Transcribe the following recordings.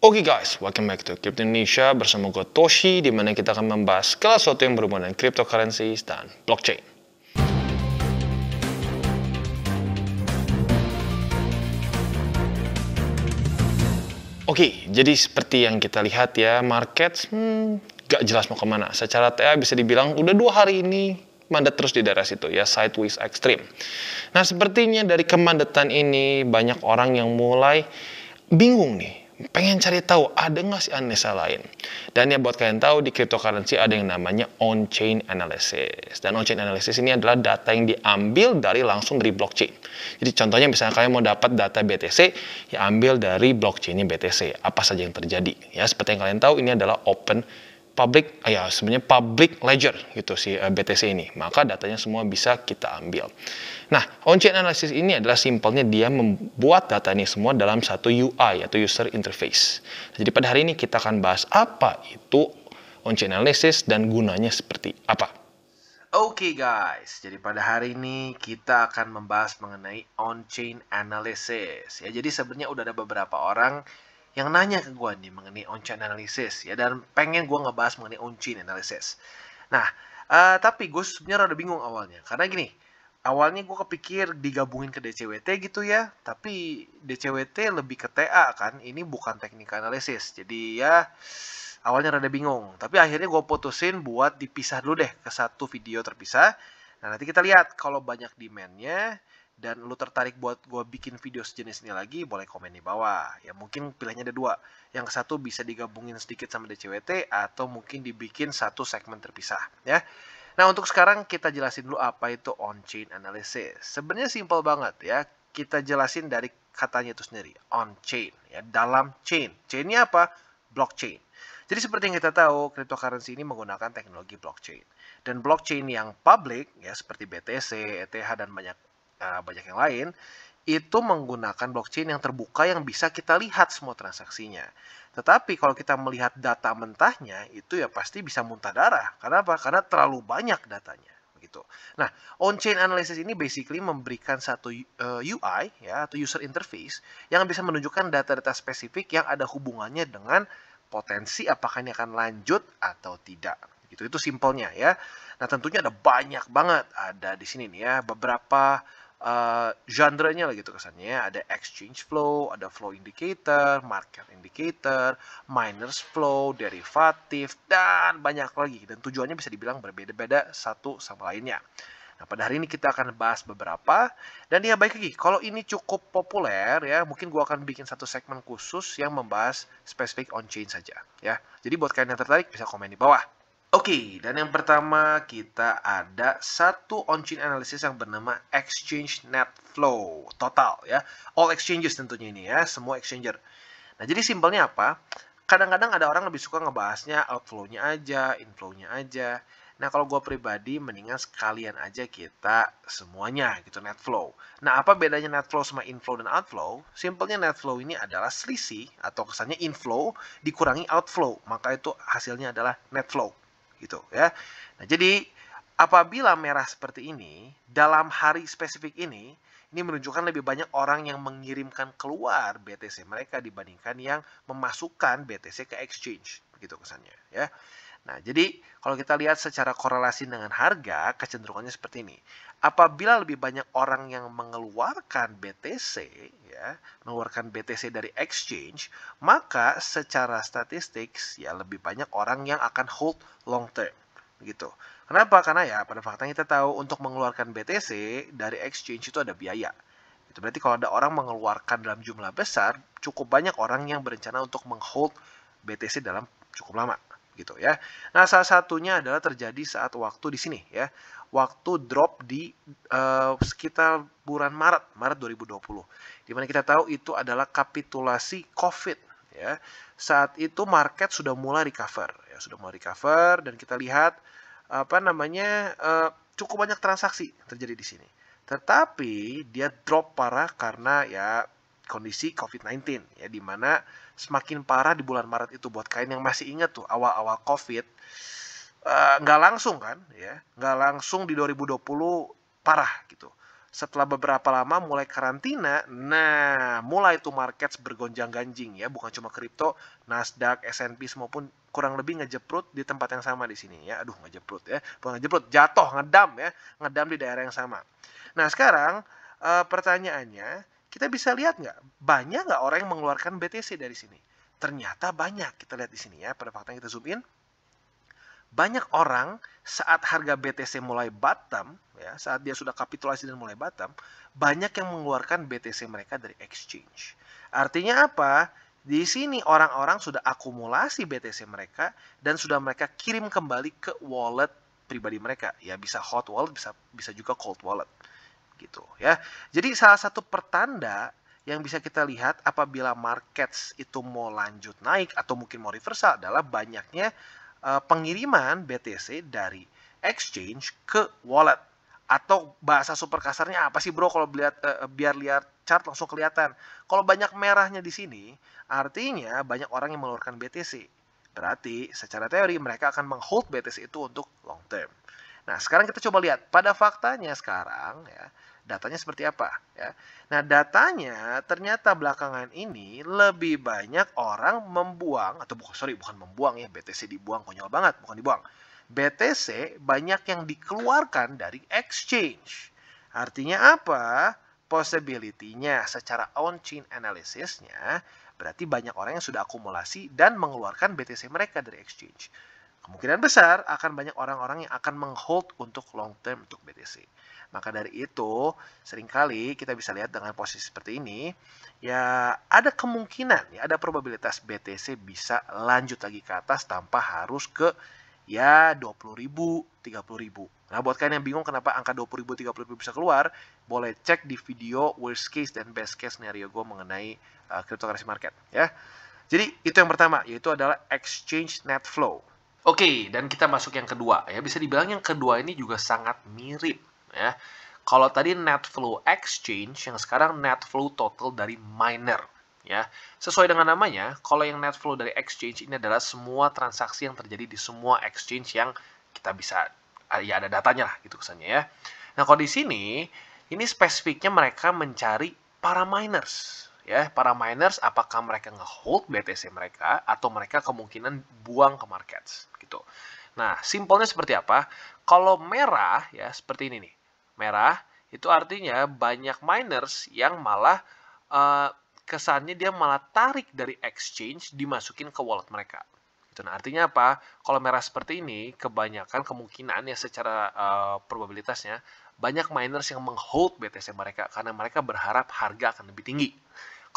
Oke guys, welcome back to Crypto Indonesia bersama gue Toshi, di mana kita akan membahas segala sesuatu yang berhubungan dengan cryptocurrencies dan blockchain. Oke, jadi seperti yang kita lihat ya, market gak jelas mau kemana. Secara TA bisa dibilang udah 2 hari ini mandat terus di daerah situ ya, sideways extreme. Nah, sepertinya dari kemandetan ini banyak orang yang mulai bingung nih, pengen cari tahu ada nggak sih analisa lain. Dan ya buat kalian tahu, di cryptocurrency ada yang namanya on-chain analysis. Dan on-chain analysis ini adalah data yang diambil langsung dari blockchain. Jadi contohnya misalnya kalian mau dapat data BTC, ya ambil dari blockchainnya BTC. Apa saja yang terjadi. Ya seperti yang kalian tahu, ini adalah open public, ya sebenarnya public ledger gitu si BTC ini. Maka datanya semua bisa kita ambil. Nah, on-chain analysis ini adalah simpelnya dia membuat data ini semua dalam satu UI atau user interface. Jadi pada hari ini kita akan bahas apa itu on-chain analysis dan gunanya seperti apa. Oke guys, jadi pada hari ini kita akan membahas mengenai on-chain analysis. Ya, jadi sebenarnya udah ada beberapa orang yang nanya ke gue nih mengenai on-chain analysis ya, dan pengen gue ngebahas mengenai on-chain analysis. Nah, tapi gue sebenarnya rada bingung awalnya, karena gini, awalnya gue kepikir digabungin ke DCWT gitu ya, tapi DCWT lebih ke TA kan, ini bukan teknik analisis, jadi ya awalnya rada bingung. Tapi akhirnya gue putusin buat dipisah dulu deh ke satu video terpisah. Nah, nanti kita lihat kalau banyak demand-nya dan lu tertarik buat gue bikin video sejenis ini lagi, boleh komen di bawah. Ya mungkin pilihannya ada dua. Yang satu bisa digabungin sedikit sama DCWT atau mungkin dibikin satu segmen terpisah ya. Nah, untuk sekarang kita jelasin dulu apa itu on-chain analysis. Sebenarnya simple banget ya. Kita jelasin dari katanya itu sendiri, on-chain ya, dalam chain. Chainnya apa? Blockchain. Jadi seperti yang kita tahu, cryptocurrency ini menggunakan teknologi blockchain. Dan blockchain yang public ya seperti BTC, ETH dan banyak yang lain itu menggunakan blockchain yang terbuka yang bisa kita lihat semua transaksinya. Tetapi kalau kita melihat data mentahnya itu ya pasti bisa muntah darah. Karena apa? Karena terlalu banyak datanya. Begitu. Nah, on-chain analysis ini basically memberikan satu UI ya atau user interface yang bisa menunjukkan data-data spesifik yang ada hubungannya dengan potensi apakah ini akan lanjut atau tidak. Gitu. Itu simpelnya ya. Nah, tentunya ada banyak banget. Ada di sini nih ya beberapa genre-nya lah gitu kesannya ya. Ada exchange flow, ada flow indicator, market indicator, miners flow, derivatif, dan banyak lagi. Dan tujuannya bisa dibilang berbeda-beda satu sama lainnya. Nah, pada hari ini kita akan bahas beberapa. Dan ya baik lagi, kalau ini cukup populer ya, mungkin gua akan bikin satu segmen khusus yang membahas spesifik on-chain saja ya. Jadi buat kalian yang tertarik bisa komen di bawah. Oke, dan yang pertama kita ada satu on-chain analysis yang bernama Exchange Net Flow Total ya. All exchanges tentunya ini ya, semua exchanger. Nah, jadi simpelnya apa? Kadang-kadang ada orang lebih suka ngebahasnya outflow-nya aja, inflow-nya aja. Nah, kalau gue pribadi mendingan sekalian aja kita semuanya gitu, net flow. Nah, apa bedanya net flow sama inflow dan outflow? Simpelnya net flow ini adalah selisih atau kesannya inflow dikurangi outflow. Maka itu hasilnya adalah net flow gitu ya. Nah, jadi apabila merah seperti ini, dalam hari spesifik ini menunjukkan lebih banyak orang yang mengirimkan keluar BTC mereka dibandingkan yang memasukkan BTC ke exchange, begitu kesannya ya. Nah, jadi kalau kita lihat secara korelasi dengan harga, kecenderungannya seperti ini. Apabila lebih banyak orang yang mengeluarkan BTC, ya, mengeluarkan BTC dari exchange, maka secara statistik ya lebih banyak orang yang akan hold long term, gitu. Kenapa? Karena ya pada faktanya kita tahu untuk mengeluarkan BTC dari exchange itu ada biaya. Itu berarti kalau ada orang mengeluarkan dalam jumlah besar, cukup banyak orang yang berencana untuk menghold BTC dalam cukup lama gitu ya. Nah, salah satunya adalah terjadi saat waktu di sini ya. Waktu drop di sekitar bulan Maret 2020. Di mana kita tahu itu adalah kapitulasi COVID ya. Saat itu market sudah mulai recover ya, sudah mulai recover dan kita lihat apa namanya cukup banyak transaksi terjadi di sini. Tetapi dia drop parah karena ya kondisi COVID-19 ya, di mana semakin parah di bulan Maret itu. Buat kalian yang masih ingat tuh awal-awal COVID, nggak langsung kan ya, nggak langsung di 2020 parah gitu. setelah beberapa lama mulai karantina, nah mulai tuh markets bergonjang-ganjing ya, bukan cuma kripto, Nasdaq, S&P semua pun kurang lebih ngejeprut di tempat yang sama di sini ya. Aduh, ngejeprut ya, bukan ngejeprut, jatuh, ngedam ya, ngedam di daerah yang sama. Nah sekarang pertanyaannya, kita bisa lihat nggak, banyak nggak orang yang mengeluarkan BTC dari sini? Ternyata banyak. Kita lihat di sini ya, pada fakta yang kita zoom in. Banyak orang saat harga BTC mulai bottom, ya, saat dia sudah kapitulasi dan mulai bottom, banyak yang mengeluarkan BTC mereka dari exchange. Artinya apa? Di sini orang-orang sudah akumulasi BTC mereka dan sudah mereka kirim kembali ke wallet pribadi mereka. Ya bisa hot wallet, bisa juga cold wallet. Gitu ya. Jadi salah satu pertanda yang bisa kita lihat apabila markets itu mau lanjut naik atau mungkin mau reversal adalah banyaknya pengiriman BTC dari exchange ke wallet. Atau bahasa super kasarnya apa sih bro, kalau biar lihat chart langsung kelihatan. Kalau banyak merahnya di sini, artinya banyak orang yang mengeluarkan BTC. Berarti secara teori mereka akan menghold BTC itu untuk long term. Nah sekarang kita coba lihat pada faktanya sekarang ya, datanya seperti apa ya. Nah datanya ternyata belakangan ini lebih banyak orang membuang, atau bukan membuang ya, BTC dibuang, konyol banget, bukan dibuang. BTC banyak yang dikeluarkan dari exchange. Artinya apa? Possibility-nya secara on-chain analysis-nya berarti banyak orang yang sudah akumulasi dan mengeluarkan BTC mereka dari exchange. Kemungkinan besar akan banyak orang-orang yang akan menghold untuk long term untuk BTC. Maka dari itu, seringkali kita bisa lihat dengan posisi seperti ini, ya ada kemungkinan, ya ada probabilitas BTC bisa lanjut lagi ke atas tanpa harus ke ya 20.000, 30.000. Nah, buat kalian yang bingung kenapa angka 20.000, 30.000 bisa keluar, boleh cek di video worst case dan best case scenario gue mengenai cryptocurrency market. Ya. Jadi itu yang pertama, yaitu adalah exchange net flow. Oke, dan kita masuk yang kedua ya. Bisa dibilang yang kedua ini juga sangat mirip ya. Kalau tadi net flow exchange, yang sekarang net flow total dari miner ya. Sesuai dengan namanya, kalau yang net flow dari exchange ini adalah semua transaksi yang terjadi di semua exchange yang kita bisa ya ada datanya lah gitu kesannya ya. Nah, kalau di sini ini spesifiknya mereka mencari para miners. Ya, para miners apakah mereka nge-hold BTC mereka atau mereka kemungkinan buang ke markets gitu. Nah, simpelnya seperti apa? Kalau merah ya seperti ini nih. Merah itu artinya banyak miners yang malah kesannya dia malah tarik dari exchange dimasukin ke wallet mereka. Gitu. Nah, artinya apa? Kalau merah seperti ini, kebanyakan kemungkinan ya secara probabilitasnya banyak miners yang menghold BTC mereka karena mereka berharap harga akan lebih tinggi.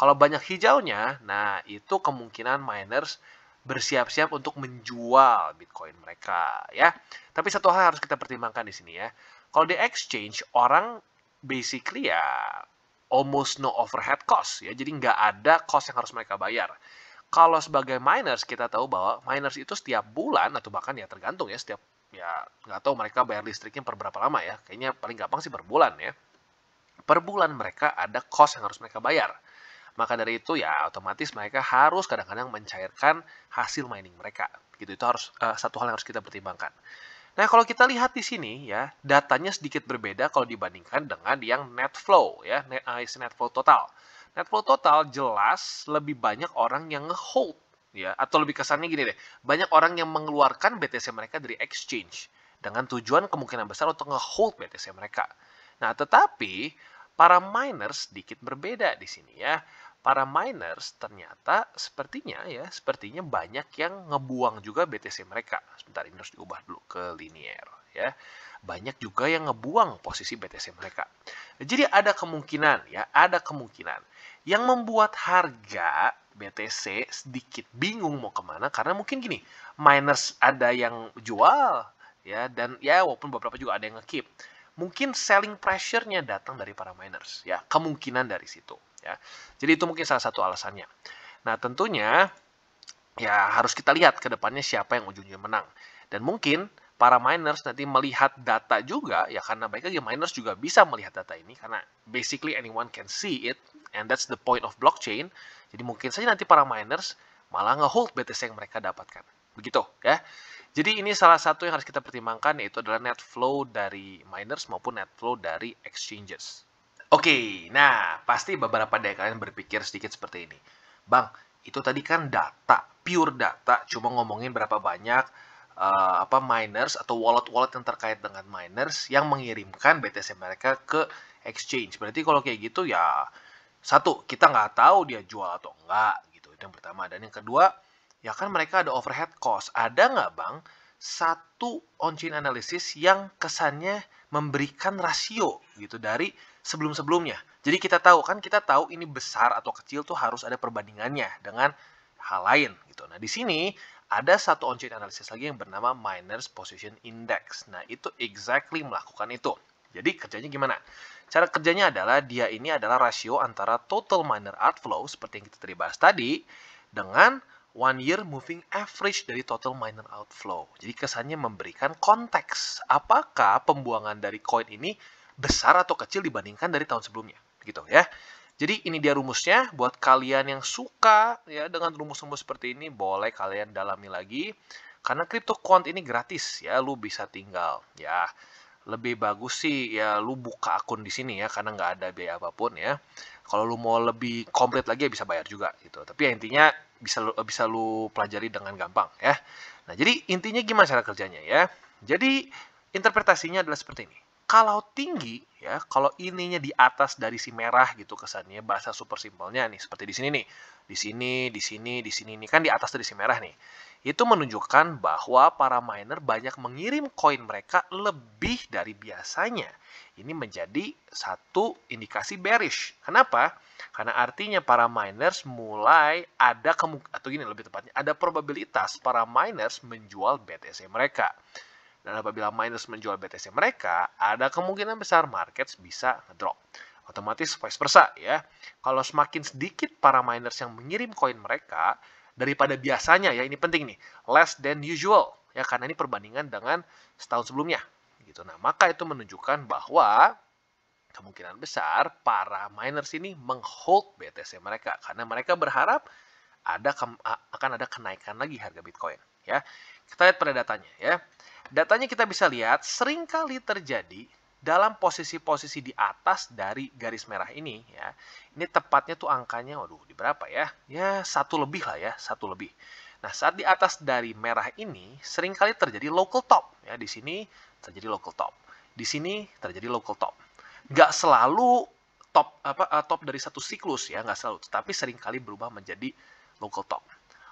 Kalau banyak hijaunya, nah itu kemungkinan miners bersiap-siap untuk menjual Bitcoin mereka ya. Tapi satu hal harus kita pertimbangkan di sini ya. Kalau di exchange, orang basically ya almost no overhead cost ya. Jadi nggak ada cost yang harus mereka bayar. Kalau sebagai miners, kita tahu bahwa miners itu setiap bulan atau bahkan ya tergantung ya, setiap ya nggak tahu mereka bayar listriknya per berapa lama ya. Kayaknya paling gampang sih per bulan ya. Per bulan mereka ada cost yang harus mereka bayar. Maka dari itu ya otomatis mereka harus kadang-kadang mencairkan hasil mining mereka. Gitu, itu harus satu hal yang harus kita pertimbangkan. Nah, kalau kita lihat di sini ya, datanya sedikit berbeda kalau dibandingkan dengan yang net flow ya, net flow total. Net flow total jelas lebih banyak orang yang nge-hold ya, atau lebih kesannya gini deh, banyak orang yang mengeluarkan BTC mereka dari exchange dengan tujuan kemungkinan besar untuk nge-hold BTC mereka. Nah, tetapi para miners sedikit berbeda di sini ya. Para miners ternyata sepertinya banyak yang ngebuang juga BTC mereka. Sebentar, ini harus diubah dulu ke linear ya. Banyak juga yang ngebuang posisi BTC mereka. Jadi ada kemungkinan yang membuat harga BTC sedikit bingung mau kemana karena mungkin gini, miners ada yang jual ya, dan ya walaupun beberapa juga ada yang nge-keep. Mungkin selling pressure-nya datang dari para miners ya, kemungkinan dari situ ya. Jadi itu mungkin salah satu alasannya. Nah, tentunya ya harus kita lihat ke depannya siapa yang ujungnya menang. Dan mungkin para miners nanti melihat data juga ya, karena baik lagi miners juga bisa melihat data ini karena basically anyone can see it and that's the point of blockchain. Jadi mungkin saja nanti para miners malah nge-hold BTC yang mereka dapatkan. Begitu ya. Jadi ini salah satu yang harus kita pertimbangkan, yaitu adalah net flow dari miners maupun net flow dari exchanges. Oke, nah pasti beberapa dari kalian berpikir sedikit seperti ini. Bang, itu tadi kan data, pure data, cuma ngomongin berapa banyak miners atau wallet-wallet yang terkait dengan miners yang mengirimkan BTC mereka ke exchange. Berarti kalau kayak gitu ya, satu, kita nggak tahu dia jual atau enggak, gitu. Itu yang pertama. Dan yang kedua, ya kan mereka ada overhead cost. Ada nggak, Bang, satu on-chain analysis yang kesannya memberikan rasio gitu dari sebelum-sebelumnya. Jadi kita tahu ini besar atau kecil tuh harus ada perbandingannya dengan hal lain gitu. Nah, di sini ada satu on-chain analysis lagi yang bernama Miners Position Index. Nah, itu exactly melakukan itu. Jadi kerjanya gimana? Cara kerjanya adalah dia ini adalah rasio antara total miner outflow seperti yang kita tadi bahas tadi dengan 1 year moving average dari total miner outflow. Jadi kesannya memberikan konteks apakah pembuangan dari koin ini besar atau kecil dibandingkan dari tahun sebelumnya, gitu ya. Jadi ini dia rumusnya. Buat kalian yang suka ya dengan rumus-rumus seperti ini, boleh kalian dalami lagi. Karena CryptoQuant ini gratis ya, lu bisa tinggal ya. Lebih bagus sih ya lu buka akun di sini ya, karena nggak ada biaya apapun ya. Kalau lu mau lebih komplit lagi ya bisa bayar juga gitu. Tapi ya intinya bisa lu pelajari dengan gampang ya. Nah, jadi intinya gimana cara kerjanya ya? Jadi interpretasinya adalah seperti ini. Kalau tinggi ya, kalau ininya di atas dari si merah gitu kesannya, bahasa super simpelnya nih seperti di sini nih. Di sini, di sini, di sini nih kan di atas dari si merah nih. Itu menunjukkan bahwa para miner banyak mengirim koin mereka lebih dari biasanya. Ini menjadi satu indikasi bearish. Kenapa? Karena artinya para miners mulai ada atau gini lebih tepatnya, ada probabilitas para miners menjual BTC mereka. Dan apabila miners menjual BTC mereka, ada kemungkinan besar market bisa ngedrop. Otomatis vice versa ya. Kalau semakin sedikit para miners yang mengirim koin mereka daripada biasanya ya, ini penting nih, less than usual ya, karena ini perbandingan dengan setahun sebelumnya gitu. Nah, maka itu menunjukkan bahwa kemungkinan besar para miners ini menghold BTC mereka karena mereka berharap akan ada kenaikan lagi harga Bitcoin ya. Kita lihat pada datanya ya. Datanya kita bisa lihat seringkali terjadi dalam posisi-posisi di atas dari garis merah ini ya. Ini tepatnya tuh angkanya, waduh, di berapa ya? Ya, 1 lebih lah ya, 1 lebih. Nah, saat di atas dari merah ini seringkali terjadi local top ya. Di sini terjadi local top. Di sini terjadi local top. Nggak selalu top dari satu siklus ya, nggak selalu, tapi seringkali berubah menjadi local top.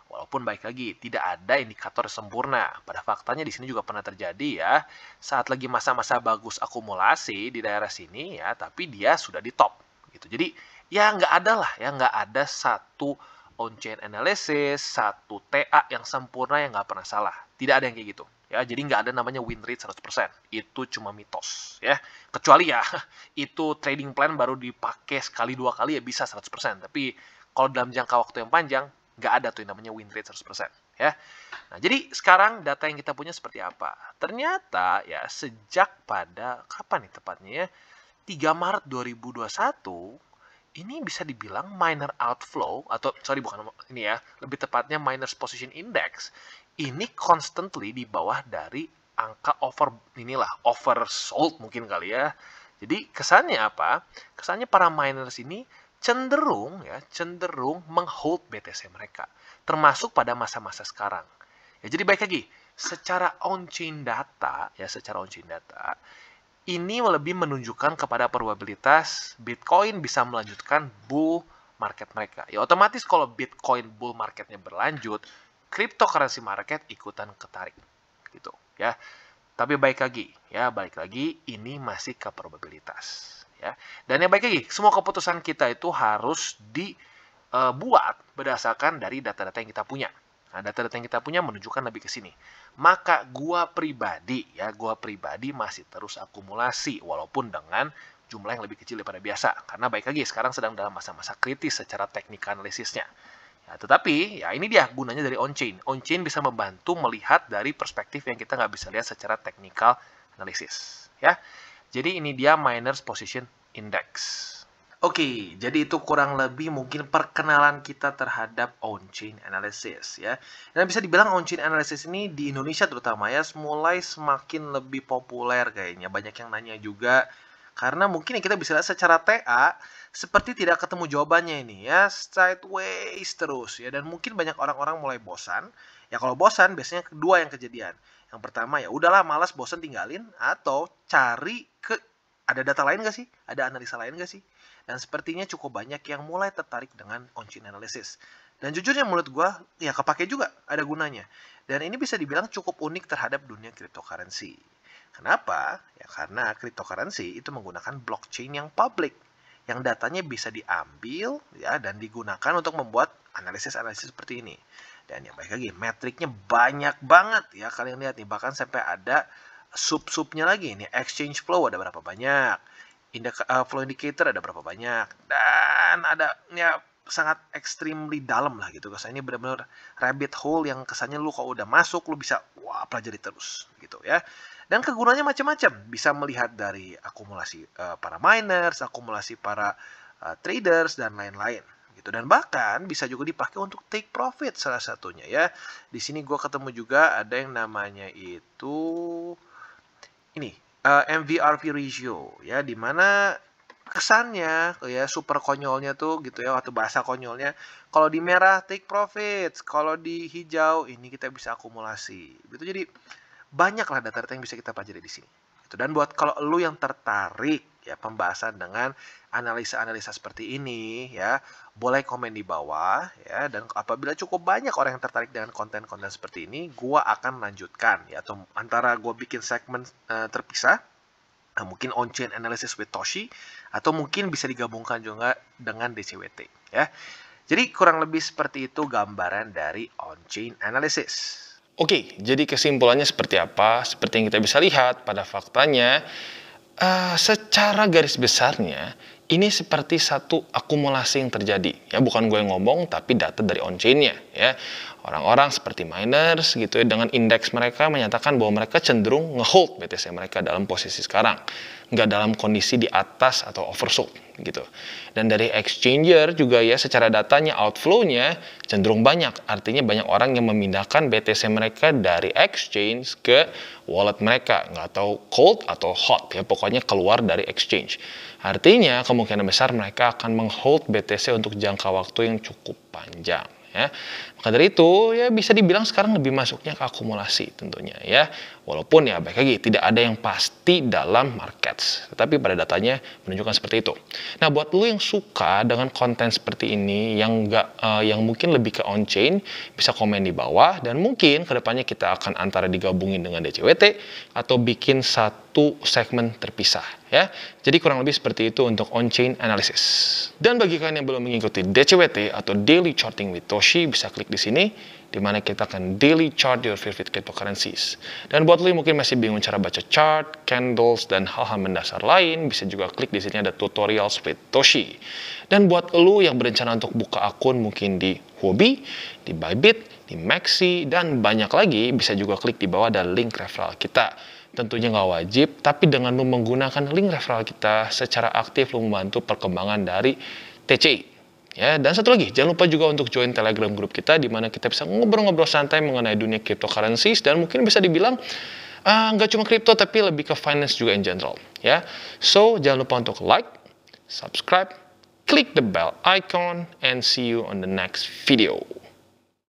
Walaupun baik lagi, tidak ada indikator sempurna. Pada faktanya di sini juga pernah terjadi ya, saat lagi masa-masa bagus akumulasi di daerah sini ya, tapi dia sudah di top gitu. Jadi ya nggak ada lah ya, nggak ada satu on-chain analysis, satu TA yang sempurna yang nggak pernah salah. Tidak ada yang kayak gitu. Ya, jadi nggak ada namanya win rate 100%. Itu cuma mitos ya. Kecuali ya itu trading plan baru dipakai sekali 2 kali ya bisa 100%. Tapi kalau dalam jangka waktu yang panjang nggak ada tuh yang namanya win rate 100% ya. Nah, jadi sekarang data yang kita punya seperti apa? Ternyata ya sejak pada kapan nih tepatnya ya? 3 Maret 2021 ini bisa dibilang miner outflow atau sorry bukan ini ya, lebih tepatnya miners position index ini constantly di bawah dari angka oversold mungkin kali ya. Jadi kesannya apa? Kesannya para miners ini cenderung menghold BTC mereka, termasuk pada masa-masa sekarang. Ya, jadi baik lagi, secara on-chain data, ini lebih menunjukkan kepada probabilitas Bitcoin bisa melanjutkan bull market mereka. Ya otomatis kalau Bitcoin bull marketnya berlanjut, cryptocurrency market ikutan ketarik, gitu ya. Tapi balik lagi, ini masih ke probabilitas. Ya. Dan yang baik lagi, semua keputusan kita itu harus dibuat berdasarkan dari data-data yang kita punya. Nah, data-data yang kita punya menunjukkan lebih ke sini. Maka gua pribadi masih terus akumulasi walaupun dengan jumlah yang lebih kecil daripada biasa. Karena baik lagi, sekarang sedang dalam masa-masa kritis secara teknik analisisnya. Ya, tetapi ya ini dia gunanya dari on-chain. On-chain bisa membantu melihat dari perspektif yang kita nggak bisa lihat secara technical analysis. Ya. Jadi ini dia Miners Position Index. Oke, jadi itu kurang lebih mungkin perkenalan kita terhadap on-chain analysis ya. Dan bisa dibilang on-chain analysis ini di Indonesia terutama ya mulai semakin lebih populer kayaknya. Banyak yang nanya juga Karena mungkin yang kita bisa lihat secara TA seperti tidak ketemu jawabannya ini ya, sideways terus ya, dan mungkin banyak orang-orang mulai bosan. Ya kalau bosan biasanya kedua yang kejadian. Yang pertama ya udahlah malas, bosan, tinggalin, atau cari ke ada data lain gak sih? Ada analisa lain gak sih? Dan sepertinya cukup banyak yang mulai tertarik dengan on-chain analysis. Dan jujurnya menurut gue ya kepake juga, ada gunanya. Dan ini bisa dibilang cukup unik terhadap dunia cryptocurrency. Kenapa? Ya karena cryptocurrency itu menggunakan blockchain yang public, yang datanya bisa diambil ya dan digunakan untuk membuat analisis-analisis seperti ini. Dan yang baik lagi, metriknya banyak banget ya, kalian lihat nih, bahkan sampai ada sub-subnya lagi. Ini exchange flow ada berapa banyak, flow indicator ada berapa banyak, dan ada ya sangat extremely dalam lah gitu. Kesannya ini benar-benar rabbit hole yang kesannya lu kalau udah masuk lu bisa wah pelajari terus gitu ya. Dan kegunaannya macam-macam, bisa melihat dari akumulasi para miners, akumulasi para traders dan lain-lain gitu. Dan bahkan bisa juga dipakai untuk take profit salah satunya ya. Di sini gue ketemu juga ada yang namanya itu ini MVRV ratio ya, dimana kesannya ya super konyolnya tuh gitu ya, atau bahasa konyolnya, kalau di merah take profits, kalau di hijau ini kita bisa akumulasi gitu. Jadi banyak lah data-data yang bisa kita pelajari di sini gitu. Dan buat kalau lu yang tertarik ya pembahasan dengan analisa-analisa seperti ini ya, boleh komen di bawah ya, dan apabila cukup banyak orang yang tertarik dengan konten-konten seperti ini, gua akan lanjutkan ya, atau antara gua bikin segmen terpisah, mungkin on-chain analysis with Toshi, atau mungkin bisa digabungkan juga dengan DCWT ya. Jadi kurang lebih seperti itu gambaran dari on-chain analysis. Oke, jadi kesimpulannya seperti apa? Seperti yang kita bisa lihat pada faktanya, secara garis besarnya, ini seperti satu akumulasi yang terjadi. Ya, bukan gue yang ngomong, tapi data dari on-chain-nya. Ya. Orang-orang seperti miners gitu ya, dengan indeks mereka menyatakan bahwa mereka cenderung nge-hold BTC mereka dalam posisi sekarang. Nggak dalam kondisi di atas atau oversold gitu. Dan dari exchanger juga ya, secara datanya outflow-nya cenderung banyak. Artinya banyak orang yang memindahkan BTC mereka dari exchange ke wallet mereka. Nggak tahu cold atau hot ya, pokoknya keluar dari exchange. Artinya kemungkinan besar mereka akan menghold BTC untuk jangka waktu yang cukup panjang. Ya. Maka dari itu ya bisa dibilang sekarang lebih masuknya ke akumulasi tentunya ya. Walaupun ya baik lagi tidak ada yang pasti dalam markets, tetapi pada datanya menunjukkan seperti itu. Nah, buat lu yang suka dengan konten seperti ini yang yang mungkin lebih ke on-chain, bisa komen di bawah, dan mungkin kedepannya kita akan antara digabungin dengan DCWT atau bikin satu segmen terpisah ya. Jadi kurang lebih seperti itu untuk on-chain analysis. Dan bagi kalian yang belum mengikuti DCWT atau Daily Charting with Toshi, bisa klik di sini, di mana kita akan daily chart your favorite cryptocurrencies. Dan buat lo yang mungkin masih bingung cara baca chart, candles, dan hal-hal mendasar lain, bisa juga klik di sini ada tutorials with Toshi. Dan buat lo yang berencana untuk buka akun mungkin di Huobi, di Bybit, di Maxi, dan banyak lagi, bisa juga klik di bawah ada link referral kita. Tentunya nggak wajib, tapi dengan lo menggunakan link referral kita secara aktif, lo membantu perkembangan dari TCI. Ya, dan satu lagi, jangan lupa juga untuk join Telegram group kita, di mana kita bisa ngobrol-ngobrol santai mengenai dunia cryptocurrencies, dan mungkin bisa dibilang nggak cuma crypto, tapi lebih ke finance juga in general. Ya, so jangan lupa untuk like, subscribe, click the bell icon, and see you on the next video.